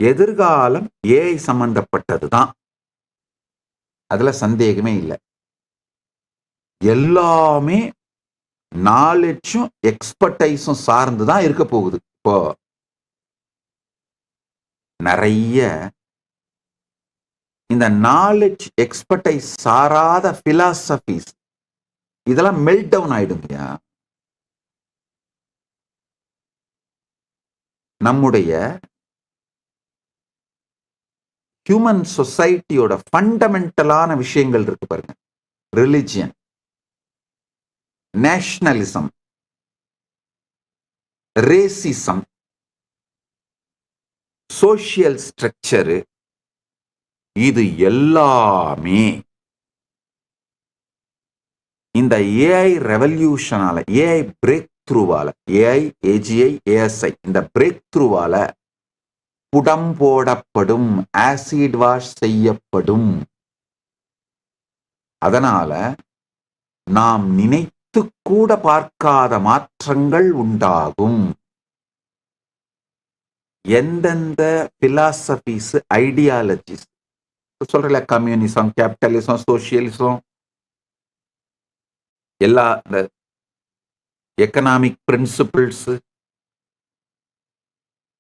எதிர்காலம் ஏஐ சம்பந்தப்பட்டது தான், அதுல சந்தேகமே இல்லை. எல்லாமே நாலேஜும் எக்ஸ்பர்டைஸும் சார்ந்துதான் இருக்க போகுது. இப்போ நிறைய இந்த நாலேஜ் எக்ஸ்பர்டைஸ் சாராத பிலாசபிஸ் இதெல்லாம் மெல்ட் டவுன் ஆயிடுங்கயா. நம்முடைய ஹியூமன் சொசைட்டியோட ஃபண்டமெண்டலான விஷயங்கள் இருக்கு பாருங்க. Religion, nationalism, racism, social structure, இது எல்லாமே இந்த ஏஐ ரெவல்யூஷனால, ஏஐ பிரேக் த்ரூவால, ஏஐ, ஏஜிஐ, ஏஎஸ்ஐ இந்த பிரேக் த்ரூவால புடம் போடப்படும், ஆசிட் வாஷ் செய்யப்படும். அதனால நாம் நினைத்து கூட பார்க்காத மாற்றங்கள் உண்டாகும். எந்தெந்த பிலாசபிஸ், ஐடியாலஜிஸ் சொல்றல, கம்யூனிசம், கேபிட்டலிசம், சோசியலிசம், எல்லா எக்கனாமிக் பிரின்சிபிள்ஸ்,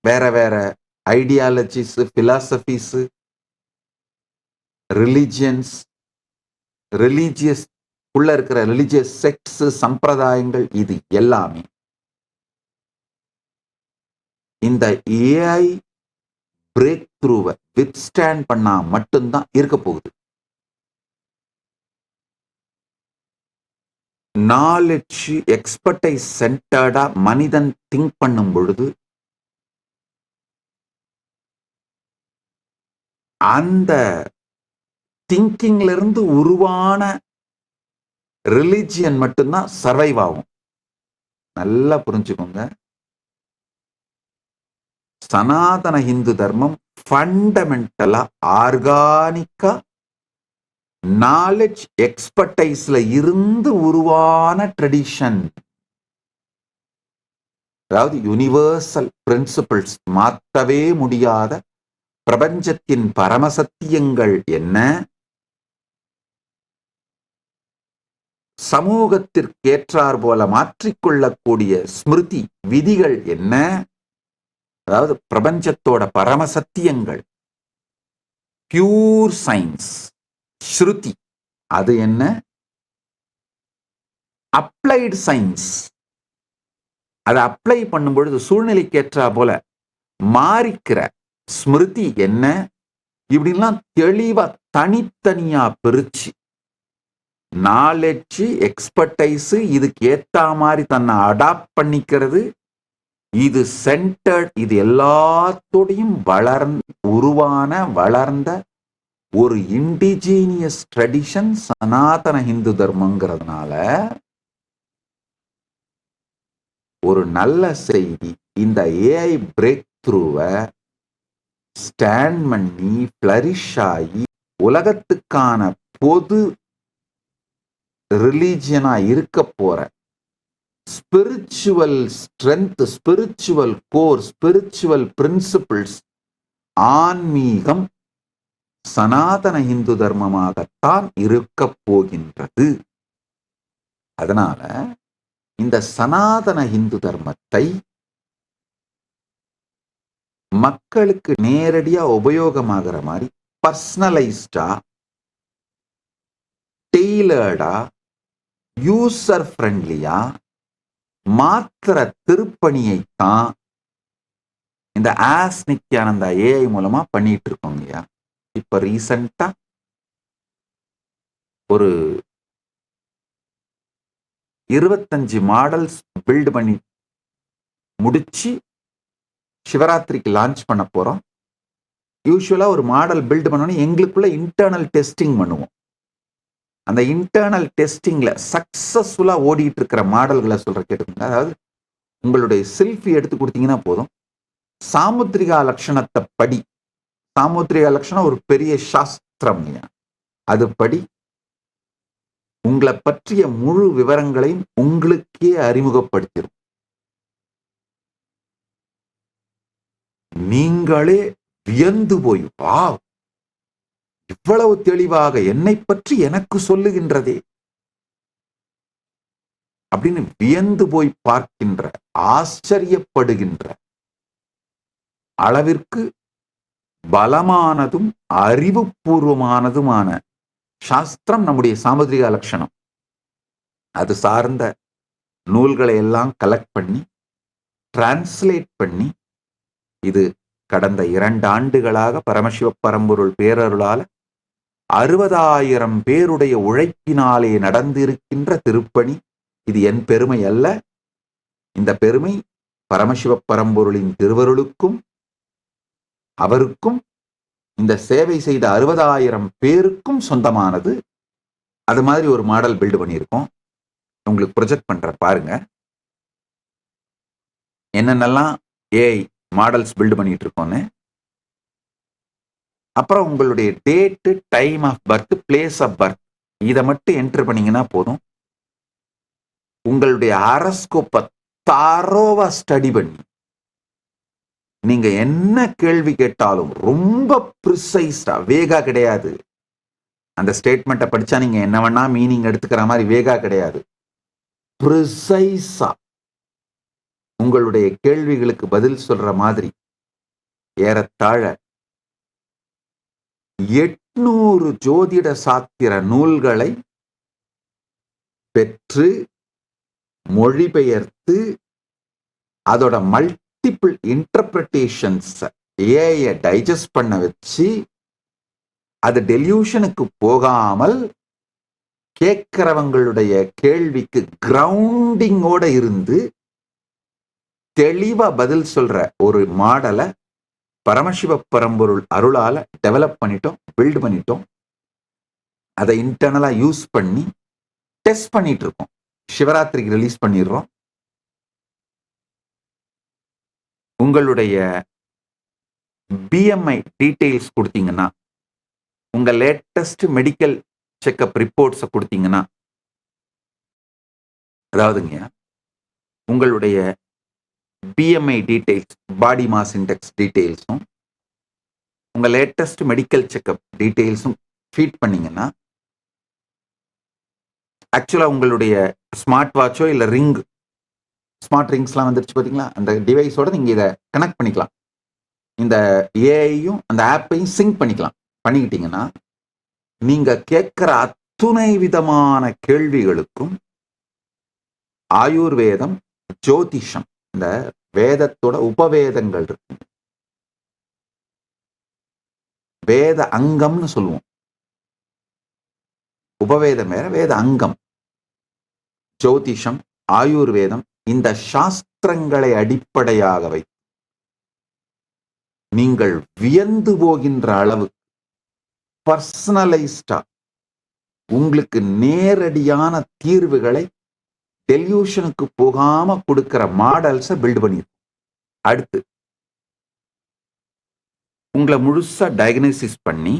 வேற வேற ஐடியாலஜிஸ், பிலாசபிஸ், ரிலிஜியன்ஸ், ரிலீஜியஸ் உள்ள இருக்கிற ரிலிஜியஸ் செக்ட்ஸ், சம்பிரதாயங்கள், இது எல்லாமே இந்த ஏஐ பிரேக் த்ரூவை வித்ஸ்டாண்ட் பண்ணா மட்டும்தான் இருக்க போகுது. நாலேஜ் எக்ஸ்பர்டைஸ் சென்டர்டா மனிதன் திங்க் பண்ணும் பொழுது அந்த திங்கிங்ல இருந்து உருவான ரிலிஜியன் மட்டும்தான் சர்வைவ் ஆகும். நல்லா புரிஞ்சுக்கோங்க. சனாதன இந்து தர்மம் ஃபண்டமெண்டலா, ஆர்கானிக்கா நாலேஜ் எக்ஸ்பர்டைஸ்ல இருந்து உருவான ட்ரெடிஷன். அதாவது யூனிவர்சல் பிரின்சிபிள்ஸ், மாற்றவே முடியாத பிரபஞ்சத்தின் பரமசத்தியங்கள் என்ன, சமூகத்திற்கேற்றார் போல மாற்றிக்கொள்ளக்கூடிய ஸ்மிருதி விதிகள் என்ன, அதாவது பிரபஞ்சத்தோட பரமசத்தியங்கள், பியூர் சயின்ஸ், ஸ்ருதி, அது என்ன, அப்ளைடு சயின்ஸ், அதை அப்ளை பண்ணும் பொழுது சூழ்நிலைக்கேற்றா போல மாறிக்கிற ஸ்மிருதி என்ன, இப்படிலாம் தெளிவா தனித்தனியா பிரிச்சு நாலேஜ் எக்ஸ்பர்டைஸ் இதுக்கு ஏத்த மாதிரி தன்னை அடாப்ட் பண்ணிக்கிறது, இது சென்டர்ட், இது எல்லாத்தோடையும் வளர்ந்த ஒரு இண்டிஜீனியஸ் ட்ரெடிஷன் சனாதன இந்து தர்மங்கிறதுனால ஒரு நல்ல செய்தி. இந்த ஏஐ பிரேக் த்ரூவை ஸ்டாண்ட் பண்ணி ஃபிளரிஷ் ஆகி உலகத்துக்கான பொது ரிலீஜியனா இருக்க போற spiritual strength, spiritual core, spiritual principles, ஆன்மீகம் சனாதன இந்து தர்மமாகத்தான் இருக்க போகின்றது. அதனால இந்த சனாதன இந்து தர்மத்தை மக்களுக்கு நேரடியா உபயோகமாகிற மாதிரி பர்சனலைஸ்டா, டெய்லர்டா, யூசர் ஃப்ரெண்ட்லியா மாத்திர திருப்பணியைத்தான் இந்த ஆஸ் நித்யானந்தா ஏஐ மூலமா பண்ணிட்டு இருக்கோங்கய்யா. இப்ப ரீசெண்டா ஒரு 25 மாடல்ஸ் பில்ட் பண்ணி முடிச்சு சிவராத்திரிக்கு லான்ச் பண்ண போறோம். யூஸ்வலா ஒரு மாடல் பில்ட் பண்ணோன்னு எங்களுக்குள்ள இன்டர்னல் டெஸ்டிங் பண்ணுவோம். அந்த இன்டர்னல் டெஸ்டிங்ல சக்சஸ்ஃபுல்லா ஓடிட்டு இருக்கிற மாடல்களை சொல்ற கேட்டுங்க. அதாவது உங்களுடைய செல்ஃபி எடுத்து கொடுத்தீங்கன்னா போதும், சாமுத்திரிகா லட்சணத்தை படி, சாமுத்திரிகா லட்சணம் ஒரு பெரிய சாஸ்திரம், அது படி உங்களை பற்றிய முழு விவரங்களையும் உங்களுக்கே அறிமுகப்படுத்திடும். நீங்களே வியந்து போய், வாவ், இவ்வளவு தெளிவாக என்னை பற்றி எனக்கு சொல்லுகின்றதே அப்படின்னு வியந்து போய் பார்க்கின்ற, ஆச்சரியப்படுகின்ற அளவிற்கு பலமானதும் அறிவுபூர்வமானதுமான சாஸ்திரம் நம்முடைய சாமுதிரிகா லட்சணம். அது சார்ந்த நூல்களை எல்லாம் கலெக்ட் பண்ணி டிரான்ஸ்லேட் பண்ணி, இது கடந்த 2 ஆண்டுகளாக பரமசிவ பரம்பொருள் பேரருளால 60,000 பேருடைய உழைப்பினாலே நடந்திருக்கின்ற திருப்பணி. இது என் பெருமை அல்ல. இந்த பெருமை பரமசிவ பரம்பொருளின் திருவருளுக்கும் அவருக்கும் இந்த சேவை செய்த 60,000 பேருக்கும் சொந்தமானது. அது மாதிரி ஒரு மாடல் பில்டு பண்ணியிருக்கோம். உங்களுக்கு ப்ரொஜெக்ட் பண்ற பாருங்க. என்னென்னலாம் ஏஐ மாடல்ஸ் பில்டு பண்ணிட்டு இருக்கோன்னு. அப்புறம் உங்களுடைய date, time of birth, place of birth இதை மட்டும் என்டர் பண்ணீங்கன்னா போதும். உங்களுடைய ஹாரோஸ்கோப்பை தரோவா ஸ்டடி பண்ணி நீங்க என்ன கேள்வி கேட்டாலும் ரொம்ப ப்ரிசைஸ்டா, வேகா கிடையாது. அந்த ஸ்டேட்மெண்ட்டை படிச்சா நீங்க என்ன வேணா மீனிங் எடுத்துக்கிற மாதிரி வேகா கிடையாது. ப்ரிசைஸா உங்களுடைய கேள்விகளுக்கு பதில் சொல்ற மாதிரி ஏறத்தாழ 800 ஜோதிட சாத்திர நூல்களை பெற்று மொழிபெயர்த்து அதோட மல்டிபிள் இன்டர்பிரேஷன்ஸ் ஏஐ டைஜஸ்ட் பண்ண வச்சு அது டெல்யூஷனுக்கு போகாமல் கேட்கிறவங்களுடைய கேள்விக்கு கிரவுண்டிங்கோட இருந்து தெளிவா பதில் சொல்ற ஒரு மாடலை பரமசிவ பரம்பொருள் அருளால டெவலப் பண்ணிட்டோம், பில்ட் பண்ணிட்டோம். அதை இன்டர்னலா யூஸ் பண்ணி டெஸ்ட் பண்ணிட்டு இருக்கோம். சிவராத்திரிக்கு ரிலீஸ் பண்ணிடுறோம். உங்களுடைய பிஎம்ஐ டீடைல்ஸ் கொடுத்தீங்கன்னா, உங்க லேட்டஸ்ட் மெடிக்கல் செக்அப் ரிப்போர்ட்ஸை கொடுத்தீங்கன்னா, அதாவதுங்க உங்களுடைய BMI details, body mass index டீடைல்ஸும் உங்க லேட்டஸ்ட் மெடிக்கல் செக்அப் டீடைல்ஸும் ஃபீட் பண்ணீங்கன்னா, ஆக்சுவலா உங்களுடைய ஸ்மார்ட் வாட்சோ இல்ல ரிங், ஸ்மார்ட் ரிங்ஸ்லாம் வந்துருச்சு பார்த்தீங்களா, அந்த டிவைஸோட நீங்க இதை கனெக்ட் பண்ணிக்கலாம். இந்த ஏஐயும் அந்த ஆப்பையும் சிங்க் பண்ணிக்கலாம். பண்ணிக்கிட்டீங்கன்னா நீங்க கேட்கிற அத்துணை விதமான கேள்விகளுக்கும் ஆயுர்வேதம், ஜோதிஷம், இந்த வேதத்தோட உபவேதங்கள் இருக்கு, வேத அங்கம்னு சொல்லுவோம். உபவேதம் வேற, வேத அங்கம். ஜோதிஷம், ஆயுர்வேதம், இந்த சாஸ்திரங்களை அடிப்படையாக வைத்து நீங்கள் வியந்து போகின்ற அளவு பர்சனலைஸ்டா உங்களுக்கு நேரடியான தீர்வுகளை டெல்யூஷனுக்கு போகாம கொடுக்கிற மாடல்ஸை பில்ட் பண்ணிருக்கோம். அடுத்து உங்களை முழுசா டயக்னோசிஸ் பண்ணி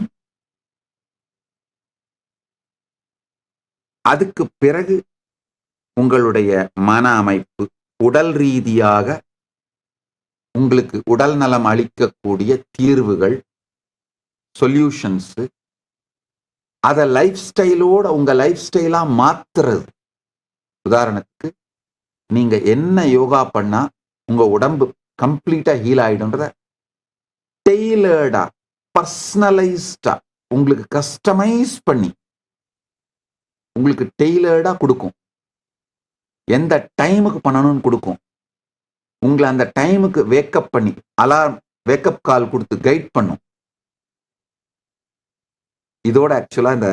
அதுக்கு பிறகு உங்களுடைய மன அமைப்பு, உடல் ரீதியாக உங்களுக்கு உடல் நலம் அளிக்கக்கூடிய தீர்வுகள், சொல்யூஷன்ஸ், அதை லைஃப் ஸ்டைலோட உங்க லைஃப் ஸ்டைலா மாத்துறது. உதாரணத்துக்கு நீங்க என்ன யோகா பண்ணா உங்க உடம்பு கம்ப்ளீட்டா ஹீல் ஆயிடும்ன்றத டெய்லர்டா, பர்சனலைஸ்டா, உங்களுக்கு கஸ்டமைஸ் பண்ணி உங்களுக்கு டெய்லர்டா கொடுக்கும். எந்த டைமுக்கு பண்ணணும்னு கொடுக்கும். உங்களை அந்த டைமுக்கு வேக்கப் பண்ணி அலார்ம், வேக்கப் கால் கொடுத்து கைட் பண்ணும். இதோட ஆக்சுவலா இந்த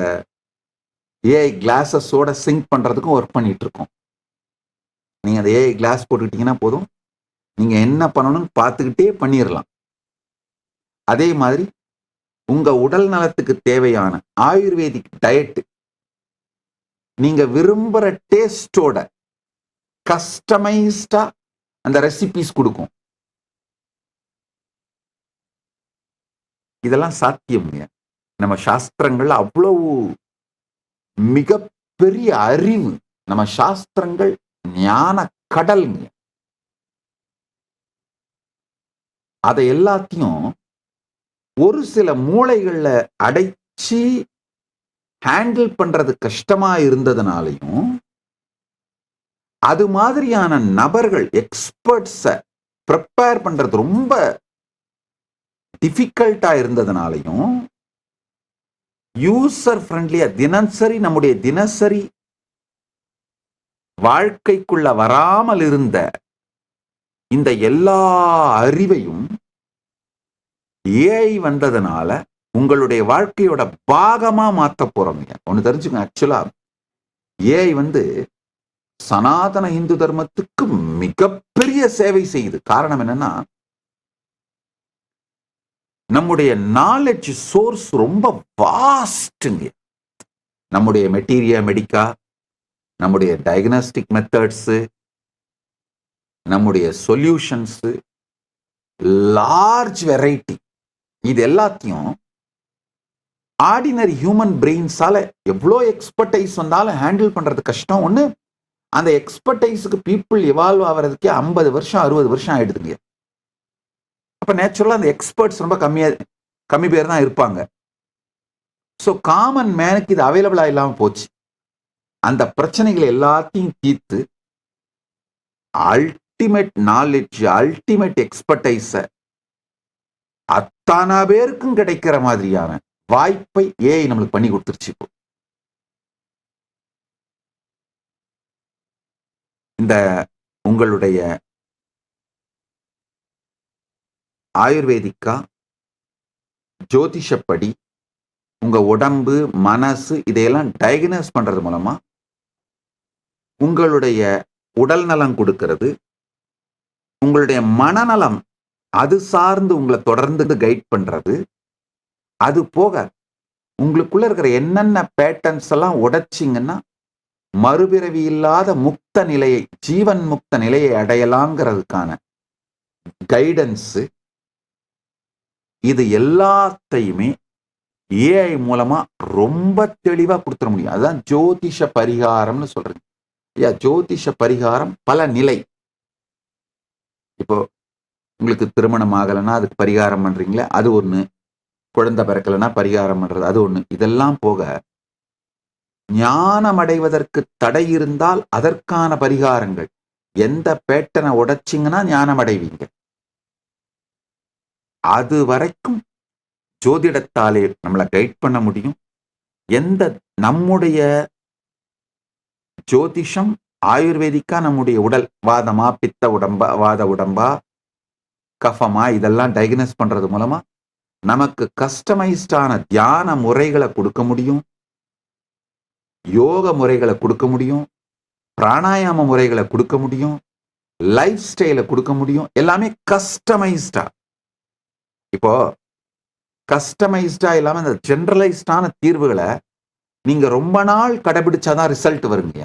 ஏஐ கிளாஸஸோட சிங்க் பண்றதுக்கும் ஒர்க் பண்ணிட்டு இருக்கோம். நீங்க அந்த ஏஐ கிளாஸ் போட்டுக்கிட்டீங்கன்னா போதும், நீங்க என்ன பண்ணணும்னு பார்த்துக்கிட்டே பண்ணிடலாம். அதே மாதிரி உங்க உடல் நலத்துக்கு தேவையான ஆயுர்வேதிக் டயட் நீங்க விரும்புற டேஸ்டோட கஸ்டமைஸ்டா அந்த ரெசிபிஸ் கொடுக்கும். இதெல்லாம் சாத்தியம்ங்க. நம்ம சாஸ்திரங்கள் அவ்வளவு மிகப்பெரிய அறிவு. நம்ம சாஸ்திரங்கள் ஞான கடல்ங்க. அதை எல்லாத்தையும் ஒரு சில மூளைகள்ல அடைச்சி ஹேண்டில் பண்றது கஷ்டமா இருந்ததுனாலையும், அது மாதிரியான நபர்கள் எக்ஸ்பர்ட்ஸ ப்ரிப்பேர் பண்றது ரொம்ப டிஃபிகல்ட்டா இருந்ததுனாலையும், யூசர் ஃப்ரெண்ட்லியா நம்முடைய தினசரி வாழ்க்கைக்குள்ள வராமல் இருந்த இந்த எல்லா அறிவையும் ஏஐ வந்ததுனால உங்களுடைய வாழ்க்கையோட பாகமா மாத்த போறோம். ஒண்ணு தெரிஞ்சுங்க, ஆக்சுவலா ஏஐ சனாதன இந்து தர்மத்துக்கு மிகப்பெரிய சேவை செய்யுது. காரணம் என்னன்னா, நம்முடைய நாலேஜ் சோர்ஸ் ரொம்ப வாஸ்ட்ங்க. நம்முடைய மெடிக்கா, நம்முடைய டயக்னாஸ்டிக் மெத்தட்ஸ், நம்முடைய சொல்யூஷன்ஸ், லார்ஜ் வெரைட்டி. இது எல்லாத்தையும் ஆர்டினரி ஹியூமன் பிரெயின்ஸால எவ்வளோ எக்ஸ்பர்டைஸ் வந்தாலும் ஹேண்டில் பண்றது கஷ்டம். ஒண்ணு, அந்த எக்ஸ்பர்டைஸுக்கு பீப்புள் எவால்வ் ஆகிறதுக்கே 50 வருஷம் 60 வருஷம் ஆயிடுதுங்க. அப்ப நேச்சுரலா அந்த எக்ஸ்பர்ட்ஸ் ரொம்ப கம்மி பேர் தான் இருப்பாங்க. ஸோ காமன் மேனுக்கு இது அவைலபிளா இல்லாம போச்சு. அந்த பிரச்சனைகள் எல்லாத்தையும் தீர்த்து அல்டிமேட் நாலேஜ், அல்டிமேட் எக்ஸ்பர்டைஸ அத்தனை பேருக்கும் கிடைக்கிற மாதிரியான வாய்ப்பை ஏஐ நம்மளுக்கு பண்ணி கொடுத்துருச்சு. இப்போ இந்த உங்களுடைய ஆயுர்வேதிக்கா, ஜோதிஷப்படி உங்க உடம்பு, மனசு இதையெல்லாம் டயக்னோஸ் பண்றது மூலமா உங்களுடைய உடல் நலம் கொடுக்கிறது, உங்களுடைய மனநலம் அது சார்ந்து உங்களை தொடர்ந்து கைட் பண்றது. அது போக உங்களுக்குள்ள இருக்கிற என்னென்ன பேட்டர்ன்ஸ் எல்லாம் உடைச்சிங்கன்னா மறுபிறவி இல்லாத முக்த நிலையை, ஜீவன் முக்த நிலையை அடையலாங்கிறதுக்கான கைடன்ஸ், இது எல்லாத்தையுமே ஏஐ மூலமா ரொம்ப தெளிவா கொடுத்துட முடியும். அதுதான் ஜோதிஷ பரிகாரம்னு சொல்றேன். ஜோதிஷ பரிகாரம் பல நிலை. இப்போ உங்களுக்கு திருமணம் ஆகலைன்னா அதுக்கு பரிகாரம் பண்றீங்களே, அது ஒண்ணு. குழந்தை பிறக்கலைன்னா பரிகாரம் பண்றது, அது ஒண்ணு. இதெல்லாம் போக ஞானம் அடைவதற்கு தடை இருந்தால் அதற்கான பரிகாரங்கள். எந்த பேட்டனை உடைச்சிங்கன்னா ஞானம் அடைவீங்க, அது வரைக்கும் ஜோதிடத்தாலே நம்மளை கைட் பண்ண முடியும். எந்த நம்முடைய ஜோதிஷம் ஆயுர்வேதிக்கா நம்முடைய உடல் வாதமா, பித்த உடம்பா, வாத உடம்பா, கஃபமா, இதெல்லாம் டயக்னோஸ் பண்றது மூலமா நமக்கு கஸ்டமைஸ்டான தியான முறைகளை கொடுக்க முடியும், யோக முறைகளை கொடுக்க முடியும், பிராணாயாம முறைகளை கொடுக்க முடியும், லைஃப் ஸ்டைலை கொடுக்க முடியும். எல்லாமே கஸ்டமைஸ்டா. இப்போ கஸ்டமைஸ்டா இல்லாம இந்த ஜெனரலைஸ்டான தீர்வுகளை நீங்க ரொம்ப நாள் கடைபிடிச்சாதான் ரிசல்ட் வருங்க.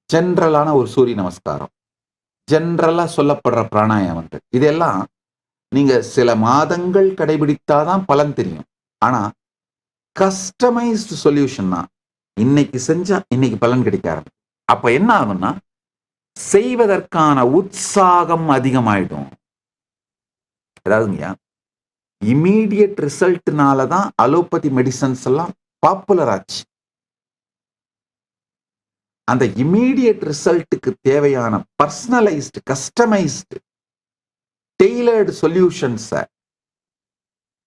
ஜெனரலான ஒரு சூரிய நமஸ்காரம், ஜெனரலா சொல்லப்படுற பிராணாயாமங்கள், இதெல்லாம் நீங்க சில மாதங்கள் கடைபிடித்தாதான் பலன் தெரியும். ஆனா கஸ்டமைஸ்டு சொல்யூஷன் தான் இன்னைக்கு செஞ்சா இன்னைக்கு பலன் கிடைக்க ஆரம்பிக்கும். அப்ப என்ன ஆகும்னா செய்வதற்கான உற்சாகம் அதிகமாயிடும். அதாவதுங்கய்யா, இமீடியட் ரிசல்ட்னால தான் அலோபதி மெடிசன்ஸ் எல்லாம் பாப்புலர் ஆச்சு. அந்த இமீடியட் ரிசல்ட்டுக்கு தேவையான பர்சனலைஸ்டு, கஸ்டமைஸ்டு, டெய்லர்டு சொல்யூஷன்ஸை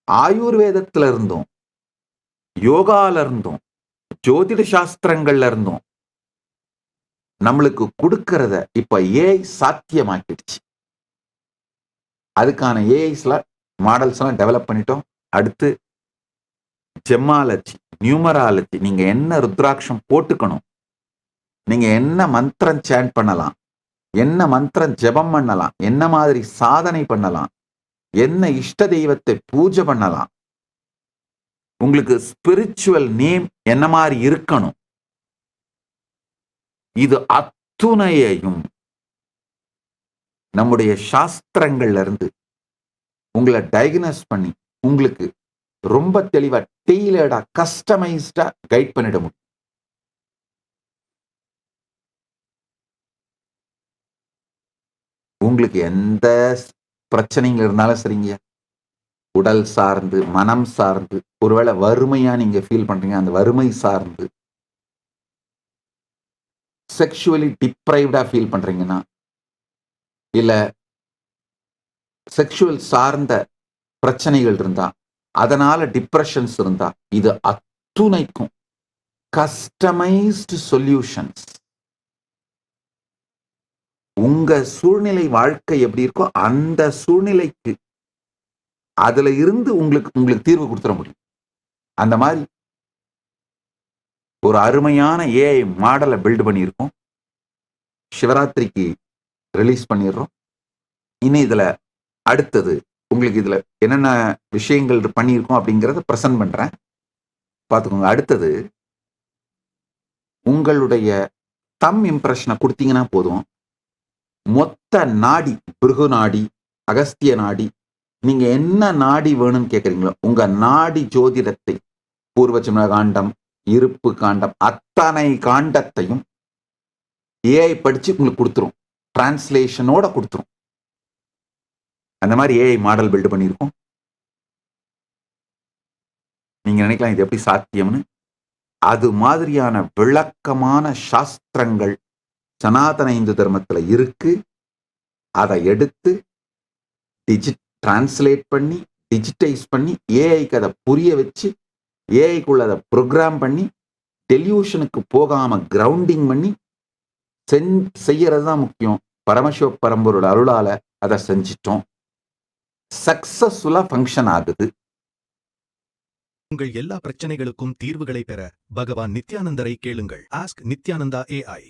ஆயுர்வேதத்துல இருந்தும், யோகால இருந்தும், ஜோதிட சாஸ்திரங்கள்ல இருந்தும் நம்மளுக்கு கொடுக்கறத இப்ப ஏஐ சாத்தியமாக்கிடுச்சு. அதுக்கான ஏஐஸ்ல மாடல்ஸ் எல்லாம் டெவலப் பண்ணிட்டோம். அடுத்து ஜெம்மாலஜி, நியூமராலஜி, நீங்க என்ன ருத்ராட்சம் போட்டுக்கணும், நீங்க என்ன மந்திரம் சேண்ட் பண்ணலாம், என்ன மந்திரம் ஜெபம் பண்ணலாம், என்ன மாதிரி சாதனை பண்ணலாம், என்ன இஷ்ட தெய்வத்தை பூஜை பண்ணலாம், உங்களுக்கு ஸ்பிரிச்சுவல் நேம் என்ன மாதிரி இருக்கணும், இது அத்துணையையும் நம்முடைய சாஸ்திரங்கள்ல இருந்து உங்களை டயக்னோஸ் பண்ணி உங்களுக்கு ரொம்ப தெளிவா, டெய்லர்டா, கஸ்டமைஸ்டா கைட் பண்ணிட முடியும். உங்களுக்கு எந்த பிரச்சனைகள் இருந்தாலும் சரிங்க, உடல் சார்ந்து, மனம் சார்ந்து, ஒருவேளை வறுமையா நீங்க ஃபீல் பண்றீங்க, அந்த வறுமை சார்ந்து, செக்ஷுவலி டிப்ரைவ்டா ஃபீல் பண்றீங்கன்னா, இல்ல செக்ஷுவல் சார்ந்த பிரச்சனைகள் இருந்தா, அதனால டிப்ரஷன்ஸ் இருந்தா, இது அத்துணைக்கும் கஸ்டமைஸ்டு சொல்யூஷன்ஸ். உங்க சூழ்நிலை வாழ்க்கை எப்படி இருக்கோ அந்த சூழ்நிலைக்கு அதுல இருந்து உங்களுக்கு தீர்வு கொடுத்துட முடியும். அந்த மாதிரி ஒரு அருமையான ஏஐ மாடலை பில்ட் பண்ணியிருக்கோம். சிவராத்திரிக்கு ரிலீஸ் பண்ணிடுறோம். இனி இதுல அடுத்தது உங்களுக்கு இதுல என்னென்ன விஷயங்கள் பண்ணியிருக்கோம் அப்படிங்கிறத பிரசன்ட் பண்றேன், பார்த்துக்கோங்க. அடுத்தது உங்களுடைய தம் இம்ப்ரெஷனை கொடுத்தீங்கன்னா போதும், மொத்த நாடி, பிருகு நாடி, அகஸ்திய நாடி, நீங்க என்ன நாடி வேணும்னு கேட்குறீங்களோ உங்க நாடி ஜோதிடத்தை, பூர்வஜன்ம காண்டம், இருப்பு காண்டம், அத்தனை காண்டத்தையும் ஏஐ படிச்சு உங்களுக்கு கொடுத்துரும், டிரான்ஸ்லேஷனோட கொடுத்துரும். அந்த மாதிரி ஏஐ மாடல் பில்டு பண்ணியிருக்கோம். நீங்க நினைக்கலாம் இது எப்படி சாத்தியம்னு. அது மாதிரியான விளக்கமான சாஸ்திரங்கள் சனாதன இந்து தர்மத்துல இருக்கு. அதை எடுத்து டிரான்ஸ்லேட் பண்ணி, டிஜிட்டைஸ் பண்ணி, ஏஐக்கு அதை புரிய வச்சு, ஏஐக்குள்ள அதை ப்ரோக்ராம் பண்ணி, டெலியூஷனுக்கு போகாம கிரவுண்டிங் பண்ணி செய்யறது தான் முக்கியம். பரமசிவ பரம்பரோட அருளால அதை செஞ்சிட்டோம். சக்சஸ்ஃபுல்லா ஃபங்க்ஷன் ஆகுது. உங்கள் எல்லா பிரச்சனைகளுக்கும் தீர்வுகளை பெற பகவான் நித்யானந்தரை கேளுங்கள். Ask Nithyananda AI.